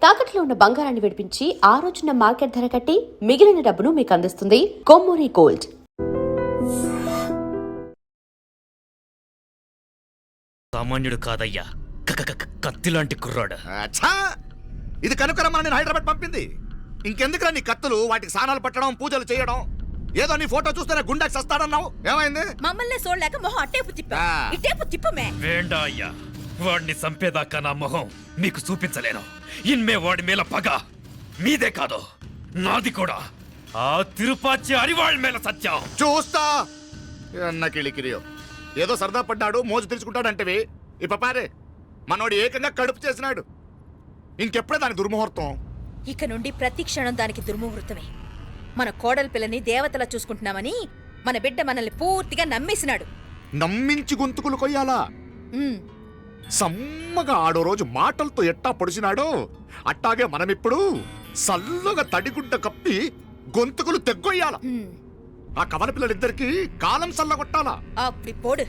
తాకట్లో ఉన్న బంగారాన్ని విడిపించి ఆ రోజున మార్కెట్ ధర కట్టి మిగిలిన డబ్బును మీకు అందిస్తుంది కొమ్మూరి గోల్డ్. సామాన్యుడు కాదయ్యా, కత్తిలాంటి కుర్రాడు. ఇది కనుకరమ్మా నేను హైదరాబాద్ పంపింది. ఇంకెందుకురా నీ కత్తులు, వాటికి స్నానాలు పట్టడం, పూజలు చేయడం? ఏదో నీ ఫోటో చూస్తేనే గుండెకి సస్తాడన్నావు, ఏమైంది? మమ్మల్ని చూడలేక మొహం అట్టేపు తిప్పా, ఇట్టేపు తిప్పమే. వేండా అయ్యా, వాడిని చంపేదాకా నా మొహం మీకు చూపించలేను. ఇన్మే వాడి మేల పగ మీదే కాదు, నాది కూడా. ఆ తిరుపాచి అరివాళ్ళ మేల సత్యం చూస్తా. కిళికిరియో ఏదో సరదా పడ్డాడు, మోజు తెరుచుకుంటాడంటవి. ఈ పపారే మనోడు ఏకంగా కడుపు చేసినాడు. ఇంకెప్పుడే దాని దుర్ముహూర్తం. ఇక నుండి ప్రతి క్షణం దానికి దుర్ముహూర్తమే. మన కోడలి పిల్లని దేవతలా చూసుకుంటున్నామని మన బిడ్డ మనల్ని పూర్తిగా నమ్మేసినాడు. నమ్మించి గొంతుకులు కొయ్యాలా? సమ్మగా ఆడో రోజు మాటలతో ఎట్టా పొడిచినాడో అట్టాగే మనమిప్పుడు సల్లుగా తడిగుడ్డ కప్పి గొంతుకులు తెగ్గొయ్యాల. ఆ కవల పిల్లలిద్దరికి కాలం సల్లగొట్టాలా. అప్పుడు పోడు.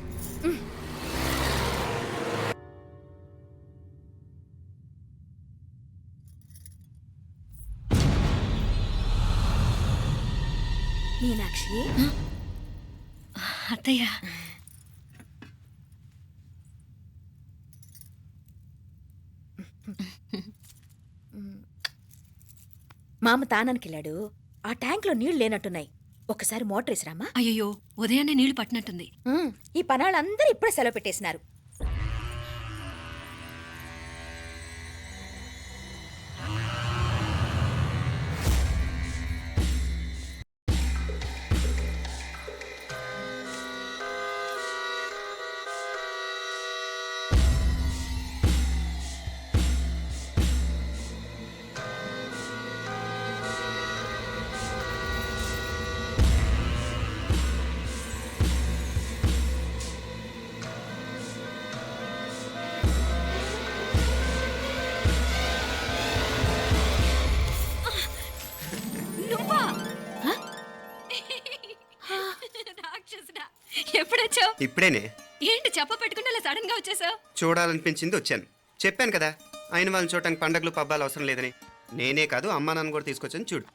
మీనాక్షి, అత్తయ్య, మామ తానానికి వెళ్ళాడు. ఆ ట్యాంక్ లో నీళ్లు లేనట్టున్నాయి. ఒకసారి మోటార్ వేసిరామా. అయ్యో, ఉదయాన్నే నీళ్లు పట్టినట్టుంది. ఈ పనాళ్ళందరూ ఇప్పుడే సెలవు పెట్టేసినారు. ఎప్పుడొచ్చావు? ఇప్పుడేనే. ఏంటి చెప్ప పెట్టుకుంటే అలా సడన్ గా వచ్చేసావు? చూడాలనిపించింది వచ్చాను. చెప్పాను కదా, అయిన వాళ్ళని చూడటానికి పండగలు పబ్బాలు అవసరం లేదని. నేనే కాదు, అమ్మా నాన్న కూడా తీసుకొచ్చాను చూడు.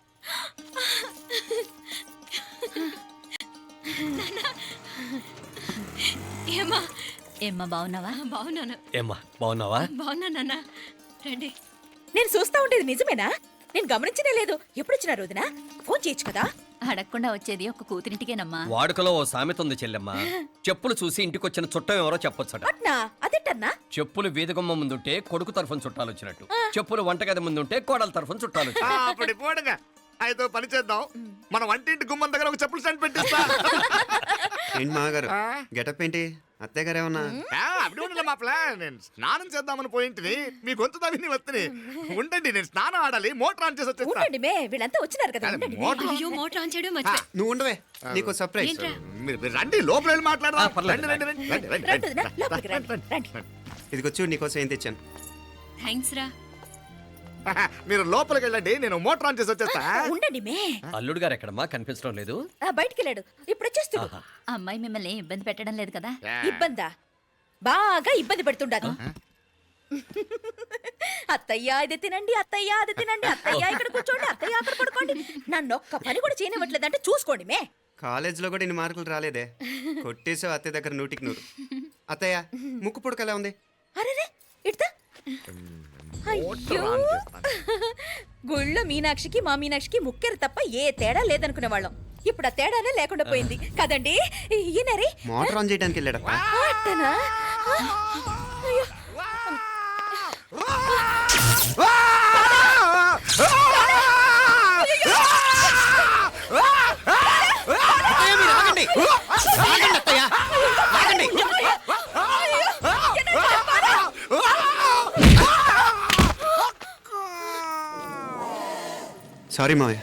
ఏమ్మా బాగున్నావా? బాగున్నాను. ఏమ్మా బాగున్నావా? బాగున్నా నాన్న. రండి. నేను చూస్తా ఉండేది నిజమేనా? నేను గమనించనే లేదు. ఎప్పుడొచ్చినా రోజున ఫోన్ చేయొచ్చు కదా. అడగకుండా వచ్చేది ఒక కూతురింటికేనమ్మా. వాడుకలో ఓ సామెత ఉంది చెల్లెమ్మ. చెప్పులు చూసి ఇంటికొచ్చిన చుట్టం ఎవరో చెప్పొచ్చట. అట్నా? అదేటన్నా? చెప్పులు వీధగుమ్మ ముందుంటే కొడుకు తరఫున చుట్టాలు వచ్చినట్టు, చెప్పులు వంటగది ముందుంటే కోడల తరఫున చుట్టాలు వచ్చినట్టు. అప్పుడు పోడుగా అయితే పని చేద్దాం. మన వంటింటి గుమ్మం దగ్గర ఒక చెప్పులు స్టాండ్ పెట్టిస్తా. ఏంటి మామగారు గెటప్ ఏంటి? అత్తయ్య గారు ఏమన్నా? అప్పుడు ఉండలే మా ప్లాన్. నేను స్నానం చేద్దామని పోయింటిని, మీ గొంతు తవ్వి వస్తుంది. ఉండండి, నేను స్నానం ఆడాలి, మోటార్ ఆన్ చేసి వచ్చేస్తా. ఉండండి మే, వీళ్ళంతా వచ్చినారు కదా. ఉండండి మే. అయ్యో, మోటార్ ఆన్ చేయడం మర్చిపోయా. నువ్వు ఉండవే, నీకు సర్ప్రైజ్. మీరు రండి, లోపల వెళ్ళి మాట్లాడదాం. రండి, రండి, రండి, రండి, రండి, రండి వదినా, రండి. లోపలికి రండి, రండి. ఇదిగో చూడు, నీకోసం ఏం తెచ్చాను. థ్యాంక్స్ రా. మీరు లోపలికి వెళ్ళండి, నేను మోటార్ ఆన్ చేసి వచ్చేస్తా. ఉండండి మే. అల్లుడు గారు ఎక్కడమ్మా? కనిపించడం లేదు. బయటికి వెళ్ళాడు, ఇప్పుడు వచ్చేస్తాడు. అమ్మాయి మిమ్మల్ని ఇబ్బంది పెట్టడం లేదు కదా? ఇబ్బందా? బాగా ఇబ్బంది పెడుతుండదు. అత్తయ్య ఇది తినండి, అత్తయ్య అది తినండి, అత్తయ్య ఇక్కడ కూర్చోండి, అత్తయ్య అక్కడ పడుకోండి. నన్ను ఒక్క పని కూడా చేయనివ్వట్లేదంటే చూసుకోండి మే. కాలేజీలో కూడా ఇన్ని మార్కులు రాలేదే. కొట్టేసావు అత్తయ్య దగ్గర 100కి 100. అత్తయ్య, ముక్కు పుడక ఎలా ఉంది? అరే ఇడతా. అయ్యో, గుళ్ళో మీనాక్షికి మా మీనాక్షికి ముక్కెరు తప్ప ఏ తేడా లేదనుకునే వాళ్ళం. ఇప్పుడు ఆ తేడానే లేకుండా పోయింది కదండి. ఈయనరే మోటార్ ఆన్ చేయడానికి వెళ్ళాడప్ప. అట్టనా? అయ్యో. సారీ మావయ్య,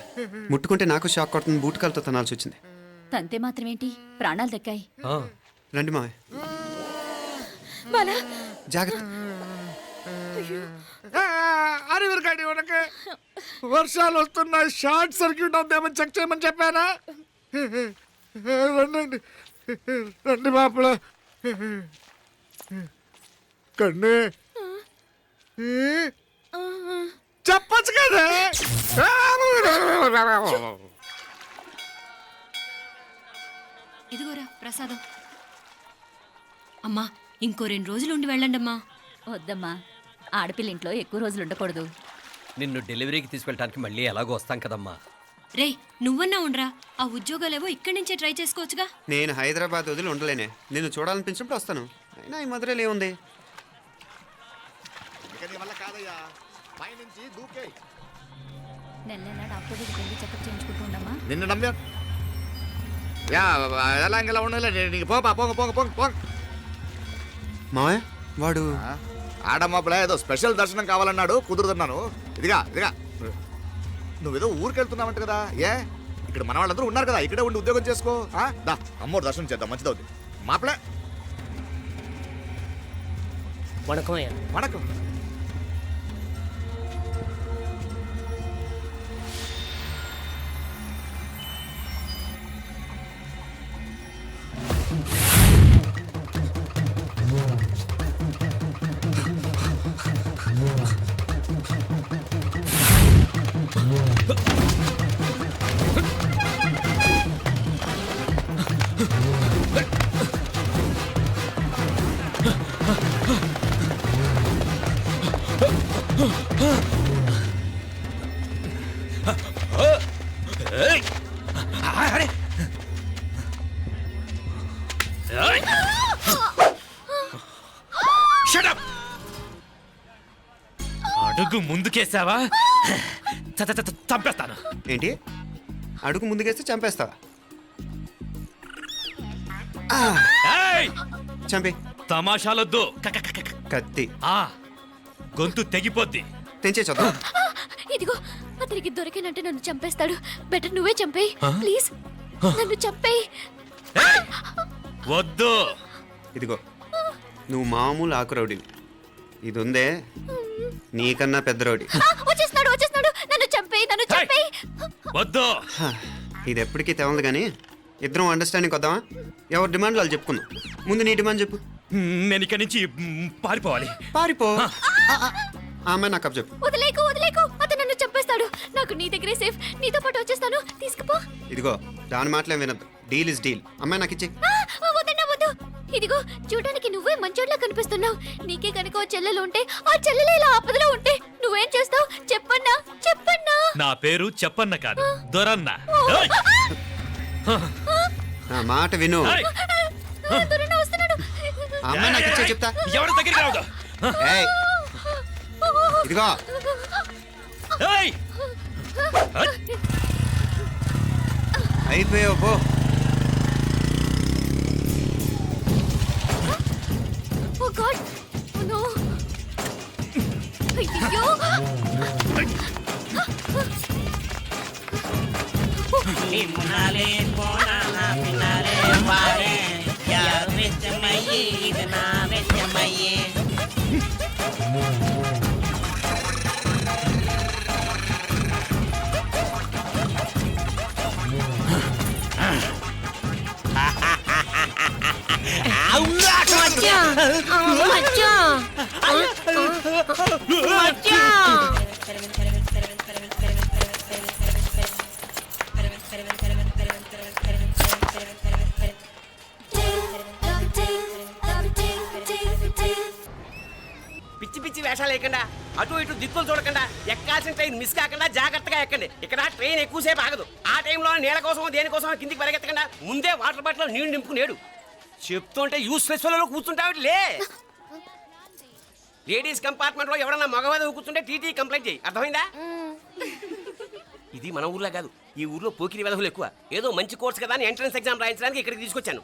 ముట్టుకుంటే నాకు షాక్ కొడుతుంది. బూటకాలతో తనాల్సి వచ్చింది. తంతే మాత్రమేంటి, ప్రాణాలు దక్కాయి. రండి మావయ్య, జాగ్రత్త. అరివిరకాడి ఉనకే వర్షాలు వస్తున్నాయి, షార్ట్ సర్క్యూట్ అవుతామని చెక్ చేయమని చెప్పానా? రండి రండి మాపల. కన్నే ఇదిగోరా ప్రసాదం. అమ్మా ఇంకో 2 రోజులు ఉండి వెళ్ళండమ్మా. వద్దమ్మా, ఆడపిల్ల ఇంట్లో ఎక్కువ రోజులు ఉండకూడదు. నిన్ను డెలివరీకి తీసుకెళ్ళడానికి మళ్ళీ ఎలాగో వస్తాం కదమ్మా. రేయ్ నువ్వన్నా ఉండరా, ఆ ఉద్యోగాలేవో ఇక్కడి నుంచే ట్రై చేసుకోవచ్చుగా. నేను హైదరాబాద్ వదిలి ఉండలేనే. నిన్ను చూడాలనిపించినప్పుడు వస్తాను. అయినా ఈ మధురలో ఏముంది? ఇక నీ వల్ల కాదయ్యా, పైనుంచి దూకేయ్. నెల నెల డాక్టర్ దగ్గరికి వెళ్ళి చెకప్ చేయించుకుంటూ ఉండమ్మా. నిన్ను నమ్మా యా ఎలా ఇంకెలా ఉండాలి నీకు పోపా పోంగ పోంగ పోంగ పోంగ. మావయ్య వాడు ఆడమ్మప్పుడే ఏదో స్పెషల్ దర్శనం కావాలన్నాడు, కుదురుతున్నాను. ఇదిగా ఇదిగా నువ్వేదో ఊరికెళ్తున్నావంట కదా, ఏ ఇక్కడ మన వాళ్ళందరూ ఉన్నారు కదా, ఇక్కడే ఉండి ఉద్యోగం చేసుకో. దా అమ్మోరు దర్శనం చేద్దాం, మంచిదవుతుంది. మాపలే వణకం. ఏయ్! అరే! ఏయ్! Shut up! అడుగు ముందుకేసావా చంపేస్తాను. ఏంటి? అడుగు ముందుకేస్తే చంపేస్తావా? ఏయ్! చంపి. తమాషాలొద్దు. కత్తి ఆ గొంతు తెగిపోద్ది. తెంచే చూద్దాం. ఇదిగో అతనికి దొరికినంటే నన్ను చంపేస్తాడు. బెటర్ నువ్వే చంపేయి ప్లీజ్. నన్ను చంపేయి. ఏయ్! వద్దు. ఇదిగో నువ్వు మామూలు ఆకు రౌడీవి. ఇది ఉందే నీకన్నా పెద్ద రౌడీ. వచ్చేస్తున్నాడు వచ్చేస్తున్నాడు. నన్ను చంపేయి, నన్ను చంపేయి. వద్దు. ఇది ఎప్పటికీ తెవలదు కానీ ఇద్దరం అండర్స్టాండింగ్ వద్దామా? ఎవరి డిమాండ్లు వాళ్ళు చెప్పుకుందాం. ముందు నీ డిమాండ్ చెప్పు. నేను ఇక్కడి నుంచి పారిపోవాలి. పారిపో. ఆ అమ్మాయి నాకు చెప్పు. వదిలేకు వదిలేకు, అతను నన్ను చంపేస్తాడు. నాకు నీ దగ్గరే సేఫ్. నీతో పాటు వచ్చేస్తాను, తీసుకుపో. ఇదిగో దాని మాటలే వినద్దు. Deal is deal. అమ్మాయి నాకు ఇచ్చే. వద్దన్నా వద్దు. ఇదిగో చూడడానికి నువ్వే మంచోట్లా కనిపిస్తున్నావు. నీకే కనుక ఓ చెల్లెలు ఉంటే, ఆ చెల్లెలు ఇలా ఆపదలో ఉంటే నువ్వేం చేస్తావు చెప్పన్నా? చెప్పన్నా. నా పేరు చెప్పన్న కాదు, దొరన్న. ఏయ్! నా మాట విను. ఏయ్! దూరాన వస్తున్నాడు. ఆ అమ్మాయి నాకు ఇచ్చే చెప్తా. ఎవరి దగ్గరికి రావద్దు. ఏయ్, ఇదిగో ఏయ్! అయిపోయావు పో. ఓ గాడ్, ఓ నో. అయ్యో. నిమ్మనాలే పోనాల పినాలే వారే యారు వెచ్చమయ్యి ఇది నా వెచ్చమయ్యి. పిచ్చి పిచ్చి వేషాలు వేయకుండా, అటు ఇటు దిక్కులు చూడకుండా, ఎక్కాల్సిన ట్రైన్ మిస్ కాకుండా జాగ్రత్తగా ఎక్కండి. ఇక్కడ ట్రైన్ ఎక్కువసేపు ఆగదు. ఆ టైంలో నీళ్ళ కోసం దేనికోసం కిందికి పరిగెత్తకుండా ముందే వాటర్ బాటిల్ నీళ్లు నింపుకునేడు. చెప్తుంటే యూస్లెస్ లో కూర్చుంటావు లే. లేడీస్ కంపార్ట్మెంట్ లో ఎవరన్నా మగవాది కూర్చుంటే టీటీ కంప్లైంట్ చేయి. అర్థమైందా? ఇది మన ఊర్లో కాదు, ఈ ఊర్లో పోకిరి వెధవులు ఎక్కువ. ఏదో మంచి కోర్స్ కదా అని ఎంట్రన్స్ ఎగ్జామ్ రాయించడానికి ఇక్కడికి తీసుకొచ్చాను.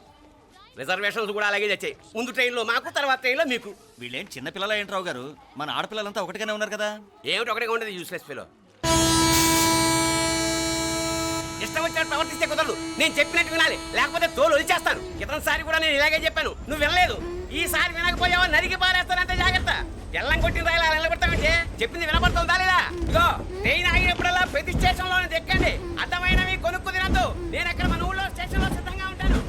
రిజర్వేషన్స్ కూడా అలాగే తెచ్చాయి. ముందు ట్రైన్లో మాకు, తర్వాత ట్రైన్లో మీకు. వీళ్ళేం చిన్న పిల్లల ఏంట్రావు గారు, మన ఆడపిల్లలంతా ఒకటిగానే ఉన్నారు కదా. ఏమిటి ఒకటిగా ఉండేది యూస్లెస్ ఫెలో. ఇష్టం వచ్చినట్టు ప్రవర్తిస్తే కుదరదు. నేను చెప్పినట్టు వినాలి, లేకపోతే తోలు వదిలేస్తాను. క్రితంసారి కూడా నేను ఇలాగే చెప్పాను, నువ్వు వినలేదు. ఈసారి వినకపోయావా నరికి పారేస్తానంటే జాగ్రత్త. ఎల్లం కొట్టిన రాయలా నిలబడతామంటే చెప్పింది వినపడుతుందా లేదా? ఇగో ట్రైన్ ఆగినప్పుడల్లా ప్రతి స్టేషన్ లోనే ఎక్కండి. అర్థమైనవి కొనుక్కు తినద్దు. నేను అక్కడ మన ఊళ్ళో స్టేషన్ లో సిద్ధంగా ఉంటాను.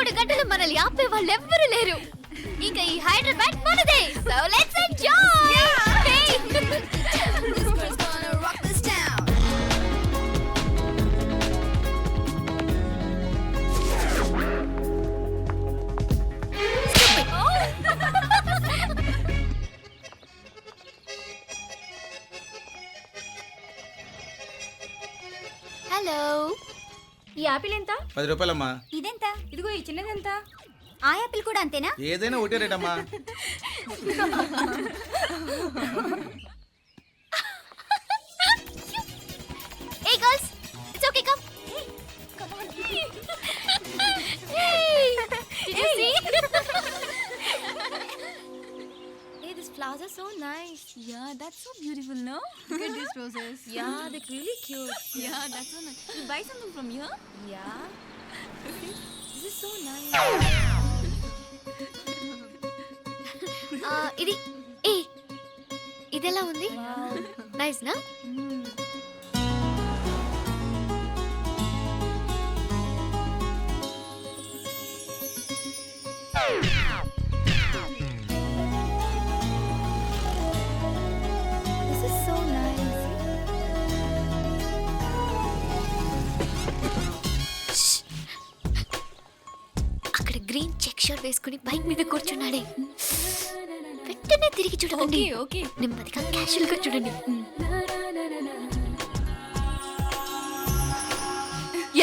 3 గంటలు మనల్ని ఆపే వాళ్ళు ఎవ్వరు లేరు. ఇంకా ఈ హైదరాబాద్ మనదే. So let's enjoy. హలో, ఈ యాపిల్ ఎంత? 10 రూపాయలమ్మా. ఇదెంత? ఇదిగో ఈ చిన్నదెంత? ఆ యాపిల్ కూడా అంతేనా? ఏదైనా ఒకటే రేట్ అమ్మా. Hey girls, it's okay, come. Come on. Hey, did you see? Hey, these flowers are so nice. Yeah, that's so beautiful, no? Look at these roses. Yeah, they're really cute. Yeah, that's so nice. You buy something from here? Yeah. This is so nice. ఇది ఏ ఇదెలా ఉంది? Nice నా? This is so nice. అక్కడ green check shirt వేసుకుని bike మీద కూర్చున్నాడే. వెంటనే తిరిగి చూడకండి. ఓకే. నెమ్మదిగా క్యాషువల్ గా చూడండి.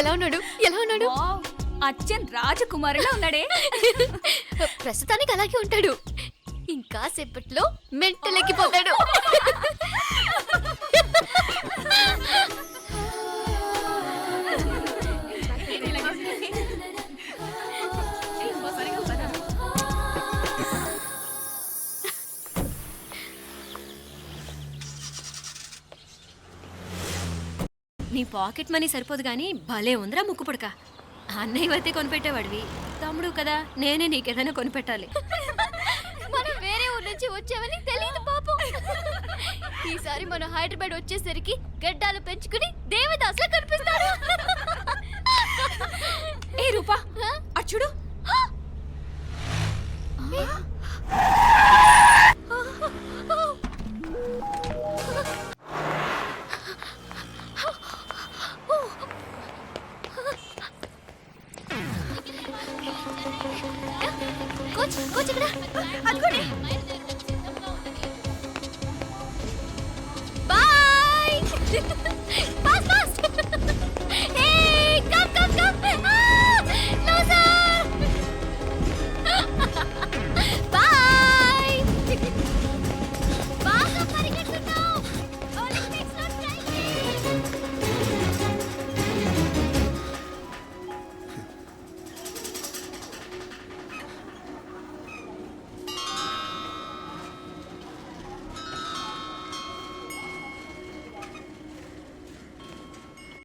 ఎలా ఉన్నాడు? ఎలా ఉన్నాడు? వావ్, అచ్చన్ రాజకుమారిలా ఉన్నాడే. ప్రస్తుతానికి అలాగే ఉంటాడు. ఇంకా సేపట్లో మెంటల్ ఎక్కిపోతాడు. నీ పాకెట్ మనీ సరిపోదు కానీ భలే ఉందిరా ముక్కు పుడక. అన్నయ్య అయితే కొనిపెట్టేవాడివి, తమ్ముడు కదా నేనే నీకేదైనా కొనిపెట్టాలి. మనం వేరే ఊరు నుంచి వచ్చామని తెలియదు పాపం. ఈసారి మనం హైదరాబాద్ వచ్చేసరికి గడ్డాలు పెంచుకుని దేవదాసులా కనిపిస్తాడు. ఏ రూపా, అటు చూడు. కోచ్ కోచ్ ఇక్కడ అదిగోనే.